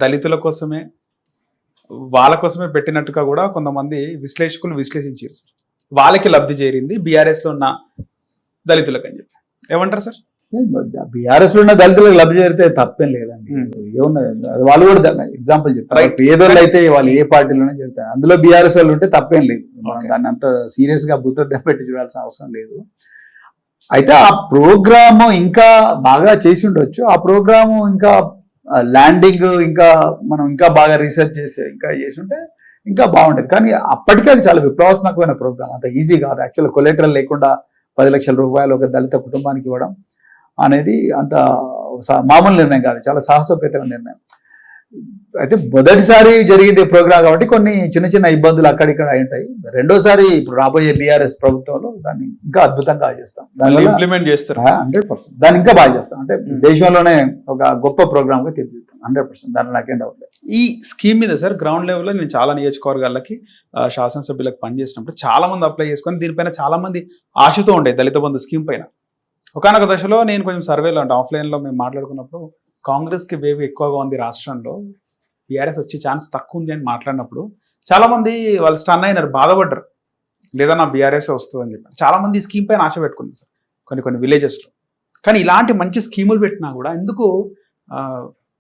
దళితుల కోసమే వాళ్ళ కోసమే పెట్టినట్టుగా కూడా కొంతమంది విశ్లేషకులు విశ్లేషించారు సార్. వాళ్ళకి లబ్ధి చేరింది బీఆర్ఎస్ లో ఉన్న దళితులకు అని చెప్పి ఏమంటారు సార్? బీఆర్ఎస్ లో ఉన్న దళితులకు లబ్ధి చేరితే తప్పేం లేదండి. ఏమున్నది, వాళ్ళు కూడా ఎగ్జాంపుల్ చెప్తారు. పేదోళ్ళు అయితే వాళ్ళు ఏ పార్టీలోనే చేరుతారు, అందులో బీఆర్ఎస్ వాళ్ళు ఉంటే తప్పేం లేదు. మనం దాన్ని అంత సీరియస్ గా బుద్ధ పెట్టి చూడాల్సిన అవసరం లేదు. అయితే ఆ ప్రోగ్రామ్ ఇంకా బాగా చేసి ఉండొచ్చు. ఆ ప్రోగ్రామ్ ఇంకా ల్యాండింగ్ ఇంకా మనం ఇంకా బాగా రీసెర్చ్ చేసి ఇంకా చేసి ఉంటే ఇంకా బాగుండేది. కానీ అప్పటికే అది చాలా విప్లవాత్మకమైన ప్రోగ్రామ్, అంత ఈజీ కాదు. యాక్చువల్ కొలెటరల్ లేకుండా 10 లక్షల రూపాయలు ఒక దళిత కుటుంబానికి ఇవ్వడం అనేది అంత మామూలు నిర్ణయం కాదు, చాలా సాహసోపేతమైన నిర్ణయం. అయితే మొదటిసారి జరిగింది ప్రోగ్రామ్ కాబట్టి కొన్ని చిన్న చిన్న ఇబ్బందులు అక్కడిక్కడ ఉంటాయి. రెండోసారి ఇప్పుడు రాబోయే బీఆర్ఎస్ ప్రభుత్వంలో దాన్ని ఇంకా అద్భుతంగా చేస్తాం, ఇంప్లిమెంట్ చేస్తారు 100%. దాన్ని ఇంకా బాగా చేస్తాం. అంటే దేశంలోనే ఒక గొప్ప ప్రోగ్రామ్ గా తీర్చిదిద్దాం 100%. దానిలో నాకేం డౌట్ లేదు. ఈ స్కీమ్ మీద సార్ గ్రౌండ్ లెవెల్లో నేను చాలా నియోజకవర్గాలకి శాసనసభ్యులకు పనిచేసినప్పుడు చాలా మంది అప్లై చేసుకొని దీనిపైన చాలా మంది ఆశతో ఉండే దళిత బంధు స్కీమ్ పైన. ఒకనొక దశలో నేను కొంచెం సర్వేలో అంటే ఆఫ్లైన్లో మేము మాట్లాడుకున్నప్పుడు కాంగ్రెస్కి వేవ్ ఎక్కువగా ఉంది రాష్ట్రంలో, బీఆర్ఎస్ వచ్చే ఛాన్స్ తక్కువ ఉంది అని మాట్లాడినప్పుడు చాలా మంది వాళ్ళు స్టన్ అయినారు, బాధపడ్డారు. లేదా నా బీఆర్ఎస్ వస్తుంది అని చెప్పి చాలా మంది ఈ స్కీమ్ పైన ఆశ పెట్టుకుంది సార్ కొన్ని విలేజెస్లో. కానీ ఇలాంటి మంచి స్కీములు పెట్టినా కూడా ఎందుకు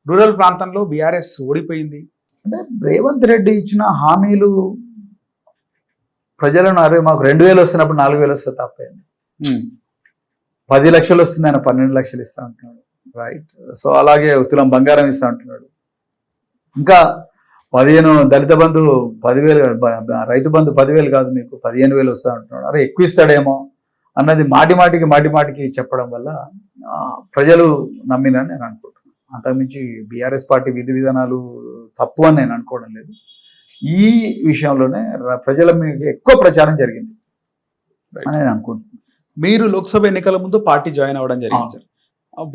రూరల్ ప్రాంతంలో బీఆర్ఎస్ ఓడిపోయింది? అంటే రేవంత్ రెడ్డి ఇచ్చిన హామీలు ప్రజలను అరే మాకు 2000 వస్తున్నప్పుడు 4000 వస్తే తప్పైంది. 10 లక్షలు వస్తుంది, ఆయన 12 లక్షలు ఇస్తా అంటున్నాడు, రైట్? సో అలాగే తులం బంగారం ఇస్తా అంటున్నాడు. ఇంకా 15 దళిత బంధు 10,000, రైతు బంధు 10,000 కాదు మీకు 15,000 వస్తా అంటున్నాడు. అరే ఎక్కువ ఇస్తాడేమో అన్నది మాటిమాటికి చెప్పడం వల్ల ప్రజలు నమ్మినని నేను అనుకుంటున్నాను. అంతకుమించి బీఆర్ఎస్ పార్టీ విధి విధానాలు తప్పు అని నేను అనుకోవడం లేదు. ఈ విషయంలోనే ప్రజల మీద ఎక్కువ ప్రచారం జరిగింది అని నేను అనుకుంటున్నాను. మీరు లోక్సభ ఎన్నికల ముందు పార్టీ జాయిన్ అవ్వడం జరిగింది సార్.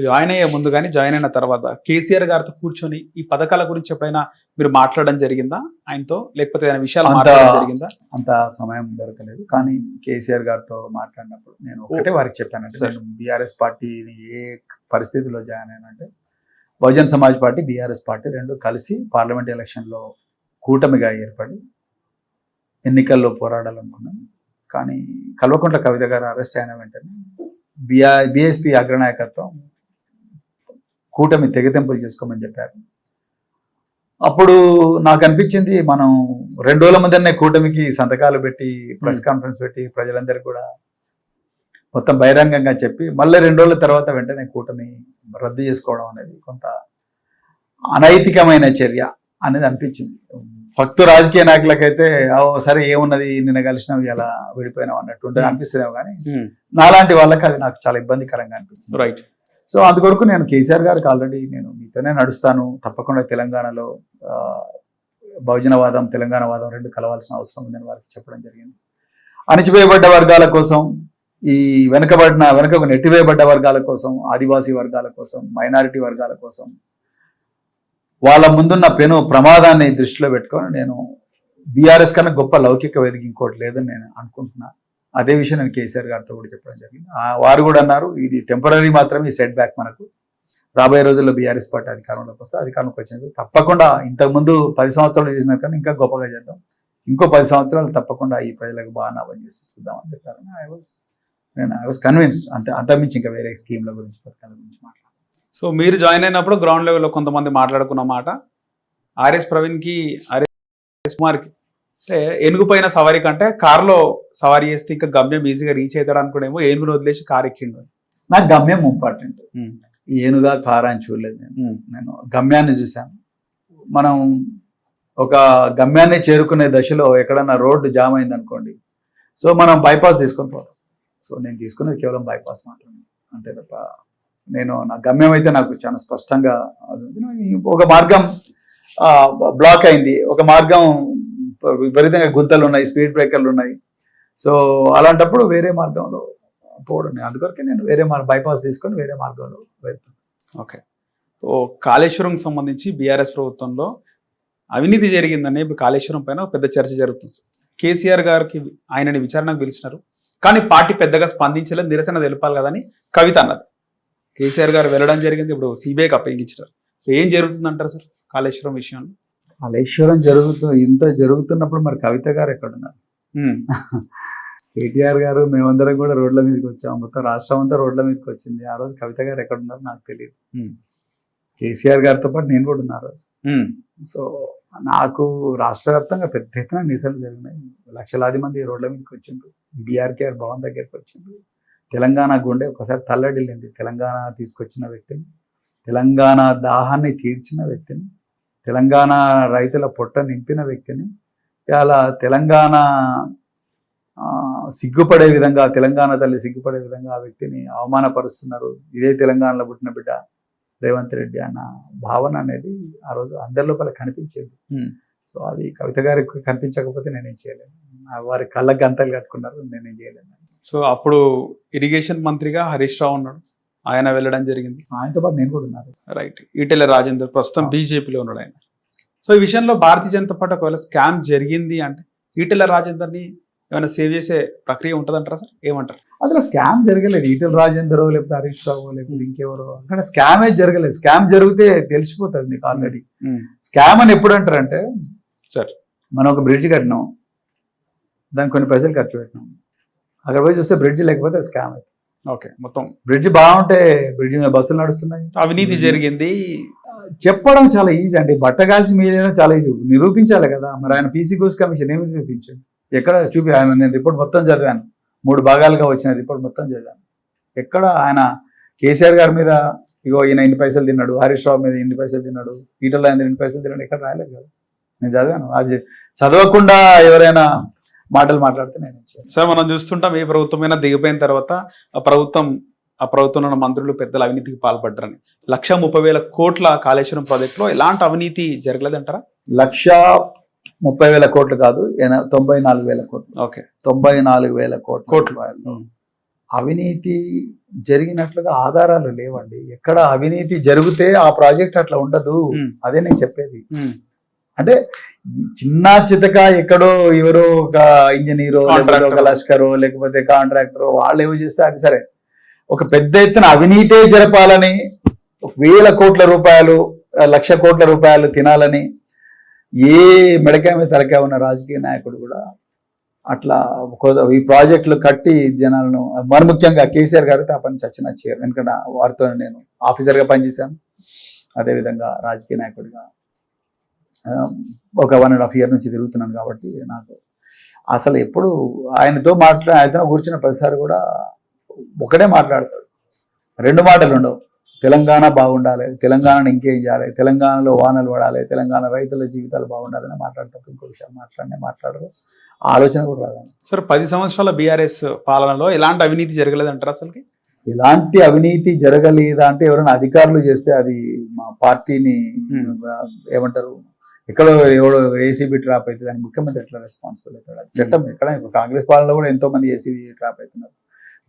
జాయిన్ అయ్యే ముందు కానీ జాయిన్ అయిన తర్వాత కేసీఆర్ గారితో కూర్చొని ఈ పథకాల గురించి ఎప్పుడైనా మీరు మాట్లాడడం జరిగిందా ఆయనతో, లేకపోతే ఏదైనా విషయాలు మాట్లాడడం జరిగిందా? అంత సమయం దొరకలేదు. కానీ కేసీఆర్ గారితో మాట్లాడినప్పుడు నేను ఒకటే వారికి చెప్పానంటే, నేను బీఆర్ఎస్ పార్టీని ఏ పరిస్థితిలో జాయిన్ అయినంటే Bahujan Samaj party BRS party రెండు కలిసి పార్లమెంట్ ఎలక్షన్లో కూటమిగా ఏర్పడి ఎన్నికల్లో పోరాడాలనుకున్నాను. కానీ కల్వకుంట్ల కవిత గారు అరెస్ట్ అయిన వెంటనే బీఎస్పీ అగ్రనాయకత్వం కూటమి తెగతెంపులు చేసుకోమని చెప్పారు. అప్పుడు నాకు అనిపించింది మనం 2 రోజుల ముందరనే కూటమికి సంతకాలు పెట్టి ప్రెస్ కాన్ఫరెన్స్ పెట్టి ప్రజలందరికీ కూడా మొత్తం బహిరంగంగా చెప్పి మళ్ళీ 2 రోజుల తర్వాత వెంటనే కూటమి రద్దు చేసుకోవడం అనేది కొంత అనైతికమైన చర్య అనేది అనిపించింది. భక్తు రాజకీయ నాయకులకైతే సరే ఏమున్నది నిన్న కలిసినావు ఇలా విడిపోయినావు అన్నట్టు ఉంటుంది అనిపిస్తుందేమో, కానీ నాలాంటి వాళ్ళకి అది నాకు చాలా ఇబ్బందికరంగా అనిపించింది, రైట్? సో అందుకొరకు నేను కేసీఆర్ గారికి ఆల్రెడీ నేను మీతోనే నడుస్తాను, తప్పకుండా తెలంగాణలో బహుజనవాదం తెలంగాణవాదం రెండు కలవాల్సిన అవసరం ఉందని వారికి చెప్పడం జరిగింది. అణచివేయబడ్డ వర్గాల కోసం, ఈ వెనుకకు నెట్టివేయబడ్డ వర్గాల కోసం, ఆదివాసీ వర్గాల కోసం, మైనారిటీ వర్గాల కోసం వాళ్ళ ముందున్న పెను ప్రమాదాన్ని దృష్టిలో పెట్టుకొని నేను బీఆర్ఎస్ కన్నా గొప్ప లౌకిక వేదిక ఇంకోటి లేదని నేను అనుకుంటున్నా. అదే విషయం నేను కేసీఆర్ గారితో కూడా చెప్పడం జరిగింది. వారు కూడా అన్నారు ఇది టెంపరీ మాత్రమే, ఈ సెట్ బ్యాక్ మనకు రాబోయే రోజుల్లో బీఆర్ఎస్ పార్టీ అధికారంలోకి వస్తే, అధికారంలోకి వచ్చినప్పుడు తప్పకుండా ఇంతకుముందు 10 సంవత్సరాలు చేసిన కన్నా ఇంకా గొప్పగా చేద్దాం, ఇంకో 10 సంవత్సరాలు తప్పకుండా ఈ ప్రజలకు బాగా నాపం చేసి చూద్దామని చెప్పారు. I was convinced. అంతమించి ఇంకా వేరే స్కీమ్ల గురించి పథకాల గురించి మాట్లాడారు. సో మీరు జాయిన్ అయినప్పుడు గ్రౌండ్ లెవెల్లో కొంతమంది మాట్లాడుకున్న మాట, ఆర్ఎస్ ప్రవీణ్కి ఆర్ఎస్ కుమార్కి అంటే ఏనుగుపైన సవారీ కంటే కారులో సవారీ చేస్తే ఇంకా గమ్యం ఈజీగా రీచ్ అవుతాడు అనుకునేమో ఏనుగును వదిలేసి కారు ఎక్కిండు. నాకు గమ్యం ఇంపార్టెంట్, ఏనుగా కారు అని చూడలేదు. నేను గమ్యాన్ని చూశాను. మనం ఒక గమ్యాన్ని చేరుకునే దశలో ఎక్కడన్నా రోడ్డు జామ్ అయింది అనుకోండి, సో మనం బైపాస్ తీసుకొని పోతాం. సో నేను తీసుకునేది కేవలం బైపాస్ మాత్రమే, అంతే తప్ప నేను నా గమ్యం అయితే నాకు చాలా స్పష్టంగా ఒక మార్గం బ్లాక్ అయింది, ఒక మార్గం విపరీతంగా గుంతలు ఉన్నాయి, స్పీడ్ బ్రేకర్లు ఉన్నాయి. సో అలాంటప్పుడు వేరే మార్గంలో పోవడం, అందుకొరకే నేను వేరే బైపాస్ తీసుకొని వేరే మార్గంలో వెళ్తాను. ఓకే. ఓ కాళేశ్వరం సంబంధించి బీఆర్ఎస్ ప్రభుత్వంలో అవినీతి జరిగిందని ఇప్పుడు కాళేశ్వరం పైన పెద్ద చర్చ జరుగుతుంది. కేసీఆర్ గారికి ఆయనని విచారణకు పిలిచినారు, కానీ పార్టీ పెద్దగా స్పందించలేదు, నిరసన తెలపాలి కదని కవిత అన్నది. కేసీఆర్ గారు వెళ్ళడం జరిగింది, ఇప్పుడు సిబిఐకి అప్పగించారు. ఏం జరుగుతుంది అంటారు సార్ కాళేశ్వరం విషయంలో? కాళేశ్వరం ఇంత జరుగుతున్నప్పుడు మరి కవిత గారు ఎక్కడున్నారు? కేటీఆర్ గారు మేమందరం కూడా రోడ్ల మీదకి వచ్చాం, మొత్తం రాష్ట్రం అంతా రోడ్ల మీదకి వచ్చింది. ఆ రోజు కవిత గారు ఎక్కడున్నారో నాకు తెలియదు. కేసీఆర్ గారితో పాటు నేను కూడా ఉన్నా ఆ రోజు. సో నాకు రాష్ట్ర వ్యాప్తంగా పెద్ద ఎత్తున నిరసనలు జరిగినాయి. లక్షలాది మంది రోడ్ల మీదకి వచ్చిండ్రు. బీఆర్కేఆర్ భవన్ దగ్గరికి వచ్చిండ్రు. తెలంగాణ గుండె ఒకసారి తల్లడిల్లింది. తెలంగాణ తీసుకొచ్చిన వ్యక్తిని, తెలంగాణ దాహాన్ని తీర్చిన వ్యక్తిని, తెలంగాణ రైతుల పొట్ట నింపిన వ్యక్తిని, ఇలా తెలంగాణ సిగ్గుపడే విధంగా, తెలంగాణ తల్లి సిగ్గుపడే విధంగా ఆ వ్యక్తిని అవమానపరుస్తున్నారు. ఇదే తెలంగాణలో పుట్టిన బిడ్డ రేవంత్ రెడ్డి అన్న భావన అనేది ఆ రోజు అందరి లోపల కనిపించేది. సో అది కవిత గారికి కనిపించకపోతే నేనేం చేయలేను. వారి కళ్ళకి గంతలు కట్టుకున్నారు, నేనేం చేయలేను. సో అప్పుడు ఇరిగేషన్ మంత్రిగా హరీష్ రావు ఉన్నాడు, ఆయన వెళ్ళడం జరిగింది. ఆయనతో పాటు నేను కూడా ఉన్నాను. రైట్. ఈటెల రాజేందర్ ప్రస్తుతం బీజేపీలో ఉన్నాడు ఆయన. సో ఈ విషయంలో భారతీయ జనతా పార్టీ ఒకవేళ స్కామ్ జరిగింది అంటే ఈటెల రాజేందర్ని ఏమైనా సేవ్ చేసే ప్రక్రియ ఉంటుందంటారా సార్? ఏమంటారు? అసలు స్కామ్ జరగలేదు. ఈటెల రాజేందరో లేకపోతే హరీష్ రావు లేకపోతే ఇంకెవరో, అక్కడ స్కామే జరగలేదు. స్కామ్ జరిగితే తెలిసిపోతుంది మీకు ఆల్రెడీ. స్కామ్ అని ఎప్పుడు అంటారంటే, సార్ మనం ఒక బ్రిడ్జ్ కట్టినాం, దానికి కొన్ని పైసలు ఖర్చు పెట్టినాం, అక్కడ పోయి చూస్తే బ్రిడ్జ్ లేకపోతే స్కామ్ అయితే. ఓకే, మొత్తం బ్రిడ్జ్ బాగుంటే బ్రిడ్జ్ మీద బస్సులు నడుస్తున్నాయి, అవినీతి జరిగింది చెప్పడం చాలా ఈజీ అండి. బట్టగాల్సి మీద చాలా ఈజీ, నిరూపించాలి కదా. మరి ఆయన పీసీ ఘోష్ కమిషన్ ఏమి నిరూపించండి? ఎక్కడ చూపి? ఆయన నేను రిపోర్ట్ మొత్తం చదివాను, 3 భాగాలుగా వచ్చిన రిపోర్ట్ మొత్తం చదివాను. ఎక్కడ ఆయన కేసీఆర్ గారి మీద ఇగో ఈయన ఇన్ని పైసలు తిన్నాడు, హరీష్ రావు మీద ఇన్ని పైసలు తిన్నాడు, ఈటల ఇన్ని పైసలు తిన్నాడు, ఎక్కడ రాయలేదు కదా. నేను చదివాను. అది చదవకుండా ఎవరైనా మాటలు మాట్లాడితే నేను సార్ మనం చూస్తుంటాం, ఏ ప్రభుత్వమైనా దిగిపోయిన తర్వాత ఆ ప్రభుత్వంలో ఉన్న మంత్రులు పెద్దలు అవినీతికి పాల్పడ్డారని. 1,30,000 కోట్ల కాళేశ్వరం ప్రాజెక్టులో ఎలాంటి అవినీతి జరగలేదంటారా? 1,30,000 కోట్లు కాదు, 94,000 కోట్లు. ఓకే, 94,000 కోట్ల అవినీతి జరిగినట్లుగా ఆధారాలు లేవండి. ఎక్కడ అవినీతి జరిగితే ఆ ప్రాజెక్ట్ అట్లా ఉండదు. అదే నేను చెప్పేది. అంటే చిన్న చితక ఎక్కడో ఎవరో ఒక ఇంజనీరో ఒక లష్కరో లేకపోతే కాంట్రాక్టరో వాళ్ళు ఏమో చేస్తే అది సరే. ఒక పెద్ద ఎత్తున అవినీతే జరపాలని, 1,000 కోట్ల రూపాయలు 1,00,000 కోట్ల రూపాయలు తినాలని ఏ మెడకాయ మీద తలకాయ ఉన్న రాజకీయ నాయకుడు కూడా అట్లా ఈ ప్రాజెక్టులు కట్టి జనాలను, మరి ముఖ్యంగా కేసీఆర్ గారితో ఆ పని చచ్చిన చేయరు. ఎందుకంటే వారితో నేను ఆఫీసర్గా పనిచేశాను, అదేవిధంగా రాజకీయ నాయకుడిగా ఒక 1.5 year నుంచి తిరుగుతున్నాను. కాబట్టి నాకు అసలు ఎప్పుడు ఆయనతో ఆయనతో కూర్చున్న ప్రతిసారి కూడా ఒకటే మాట్లాడతాడు, 2 మాటలు ఉండవు. తెలంగాణ బాగుండాలి, తెలంగాణను ఇంకేం చేయాలి, తెలంగాణలో వానలు పడాలి, తెలంగాణ రైతుల జీవితాలు బాగుండాలని మాట్లాడతాం. ఇంకో విషయం మాట్లాడరు, ఆలోచన కూడా రాదు. సార్ 10 సంవత్సరాల బీఆర్ఎస్ పాలనలో ఎలాంటి అవినీతి జరగలేదంటారు? అసలుకి ఎలాంటి అవినీతి జరగలేదా అంటే ఎవరైనా అధికారులు చేస్తే అది మా పార్టీని ఏమంటారు, ఎక్కడో ఎవడో ఏసీబీ ట్రాప్ అవుతుంది, దానికి ముఖ్యమంత్రి ఎట్లా రెస్పాన్సిబుల్ అవుతాడు? అది చట్టం. ఎక్కడ ఇప్పుడు కాంగ్రెస్ పాలనలో కూడా ఎంతో మంది ఏసీబీ ట్రాప్ అవుతున్నారు,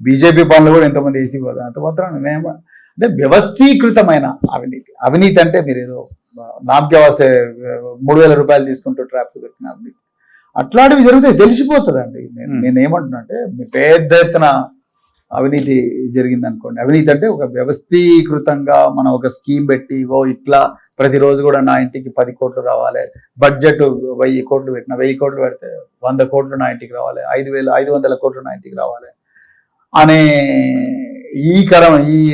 బీజేపీ పాలనలో కూడా ఎంతో మంది ఏసీబీ అవుతారు. అంత మాత్రం అంటే వ్యవస్థీకృతమైన అవినీతి అంటే మీరు ఏదో నామకే వస్తే 3,000 రూపాయలు తీసుకుంటూ ట్రాప్ దొరికిన అవినీతి, అట్లాంటివి జరిగితే తెలిసిపోతుందండి. నేను ఏమంటున్నా అంటే పెద్ద ఎత్తున అవినీతి జరిగింది అనుకోండి. అవినీతి అంటే ఒక వ్యవస్థీకృతంగా మనం ఒక స్కీమ్ పెట్టి ఇట్లా ప్రతిరోజు కూడా నా ఇంటికి 10 కోట్లు రావాలి, బడ్జెట్ 1,000 కోట్లు పెట్టిన, 1,000 కోట్లు పెడితే 100 కోట్లు నా ఇంటికి రావాలి, 5,500 కోట్లు నా ఇంటికి రావాలి అనే ఈ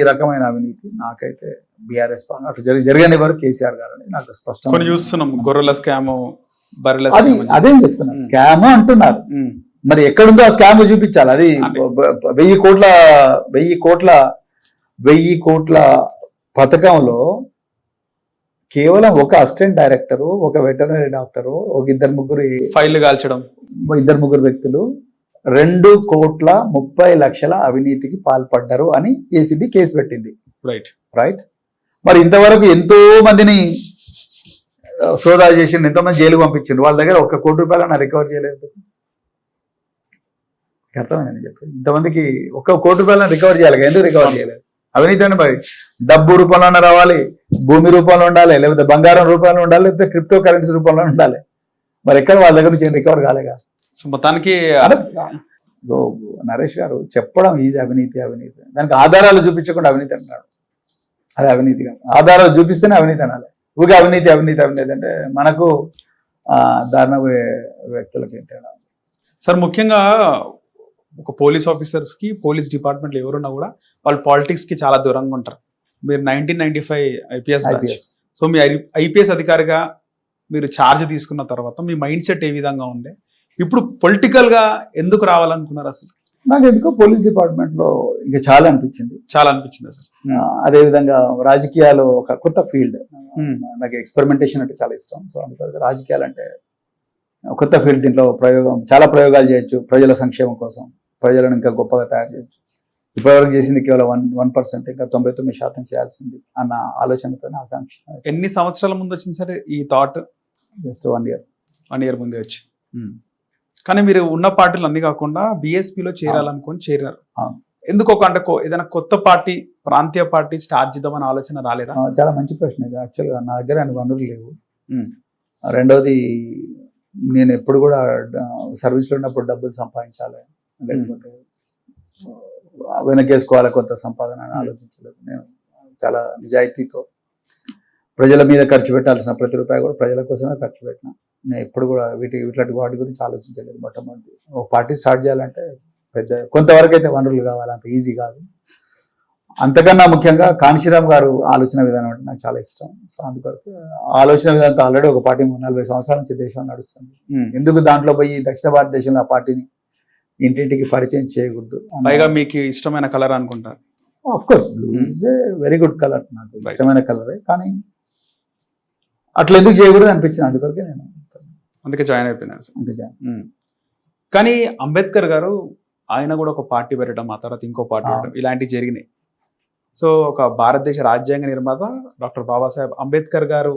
రకమైన అవినీతి నాకైతే బీఆర్ఎస్ పాలన అట్లా జరగని వారు కేసీఆర్ గారు అని నాకు స్పష్టంగా చూస్తున్నాం. గొర్రెల స్కామ్, అదేం చెప్తున్నా, స్కామ్ అంటున్నారు. మరి ఎక్కడుందో ఆ స్కామ్ చూపించాలి. అది 1,000 కోట్ల పథకంలో కేవలం ఒక అసిస్టెంట్ డైరెక్టరు, ఒక వెటర్నరీ డాక్టరు, ఒక 2-3 ఫైళ్లు కాల్చడం, 2-3 వ్యక్తులు 2,30,00,000 అవినీతికి పాల్పడ్డారు అని ఏసీబీ కేసు పెట్టింది. రైట్. మరి ఇంతవరకు ఎంతో మందిని సోదా చేసి ఎంతో మంది జైలుకు పంపించింది. వాళ్ళ దగ్గర 1 కోటి రూపాయలు రికవర్ చేయలేదు. అర్థమైందని చెప్పి ఇంతమందికి 1 కోటి రూపాయలను రికవర్ చేయాలి. ఎందుకు రికవర్ చేయలేదు? అవినీతి అని మరి డబ్బు రూపంలోనే రావాలి, భూమి రూపంలో ఉండాలి, లేకపోతే బంగారం రూపంలో ఉండాలి, లేకపోతే క్రిప్టో కరెన్సీ రూపంలో ఉండాలి. మరి ఎక్కడ వాళ్ళ దగ్గర నుంచి రికవర్ కాలేగా? మొత్తానికి నరేష్ గారు చెప్పడం ఈజీ, అవినీతి దానికి ఆధారాలు చూపించకుండా అవినీతి అంటున్నాడు. అది అవినీతి కాదు. ఆధారాలు చూపిస్తేనే అవినీతి అనాలి. ఊరికే అవినీతి అవినీతి అవినీతి అంటే మనకు దారుణ వ్యక్తులకి ఏం తేడా. సార్ ముఖ్యంగా ఒక పోలీస్ ఆఫీసర్స్ కి పోలీస్ డిపార్ట్మెంట్లో ఎవరున్నా కూడా వాళ్ళు పాలిటిక్స్ కి చాలా దూరంగా ఉంటారు. మీరు 1995 ఐపీఎస్ IPS. సో మీ ఐపీఎస్ అధికారిగా మీరు ఛార్జ్ తీసుకున్న తర్వాత మీ మైండ్ సెట్ ఏ విధంగా ఉండే, ఇప్పుడు పొలిటికల్ గా ఎందుకు రావాలనుకున్నారు అసలు? నాకు ఎందుకో పోలీస్ డిపార్ట్మెంట్ లో ఇంకా చాలా అనిపించింది. చాలా అనిపించింది అసలు. అదే విధంగా రాజకీయాలు ఒక కొత్త ఫీల్డ్. నాకు ఎక్స్పెరిమెంటేషన్ అంటే చాలా ఇష్టం. సో అందుకని రాజకీయాలు అంటే కొత్త ఫీల్డ్. దీంట్లో చాలా ప్రయోగాలు చేయొచ్చు ప్రజల సంక్షేమం కోసం, ప్రజలను ఇంకా గొప్పగా తయారు చేయొచ్చు. ఇప్పటివరకు చేసింది కేవలం 1%, ఇంకా 99% చేయాల్సింది అన్న ఆలోచనతో ఆకాంక్ష. ఎన్ని సంవత్సరాల ముందు వచ్చింది సార్ ఈ థాట్? Just 1 year. 1 year ముందే వచ్చి. కానీ మీరు ఉన్న పార్టీలు అన్ని కాకుండా బీఎస్పీలో చేరాలనుకొని చేరారు. ఎందుకు అంటే ఏదైనా కొత్త పార్టీ, ప్రాంతీయ పార్టీ స్టార్ట్ చేద్దామని ఆలోచన రాలేదా? చాలా మంచి ప్రశ్న ఇది. యాక్చువల్గా నా దగ్గర వనరులు లేవు. రెండవది, నేను ఎప్పుడు కూడా సర్వీస్లో ఉన్నప్పుడు డబ్బులు సంపాదించాలి, లేకపోతే వెనకేసుకోవాలి కొంత సంపాదన అని ఆలోచించలేదు. నేను చాలా నిజాయితీతో ప్రజల మీద ఖర్చు పెట్టాల్సిన ప్రతి రూపాయి కూడా ప్రజల కోసమే ఖర్చు పెట్టినా. నేను ఎప్పుడు కూడా ఇట్లాంటి వాటి గురించి ఆలోచించలేదు. మొట్టమొదటి ఒక పార్టీ స్టార్ట్ చేయాలంటే కొంతవరకు అయితే వనరులు కావాలి, అంత ఈజీ కాదు. అంతకన్నా ముఖ్యంగా కాంశీరామ్ గారు ఆలోచన విధానం అంటే నాకు చాలా ఇష్టం. సో అందుకొరకు ఆలోచన విధానంతో ఆల్రెడీ ఒక పార్టీ 40 సంవత్సరాల నుంచి దేశం నడుస్తుంది. ఎందుకు దాంట్లో పోయి దక్షిణ భారతదేశంలో ఆ పార్టీని ఇంటింటికి పరిచయం చేయకూడదు? పైగా మీకు ఇష్టమైన కలర్ అనుకుంటారు. Of course blue is a very good colour, నాకు ఇష్టమైన కలరే. కానీ అట్లా ఎందుకు చేయకూడదు అనిపించింది. అందుకే జాయిన్ అయిపోయినారు. కానీ అంబేద్కర్ గారు ఆయన కూడా ఒక పార్టీ పెట్టడం, ఆ తర్వాత ఇంకో పార్టీ పెట్టడం, ఇలాంటివి జరిగినాయి. సో ఒక భారతదేశ రాజ్యాంగ నిర్మాత డాక్టర్ బాబాసాహెబ్ అంబేద్కర్ గారు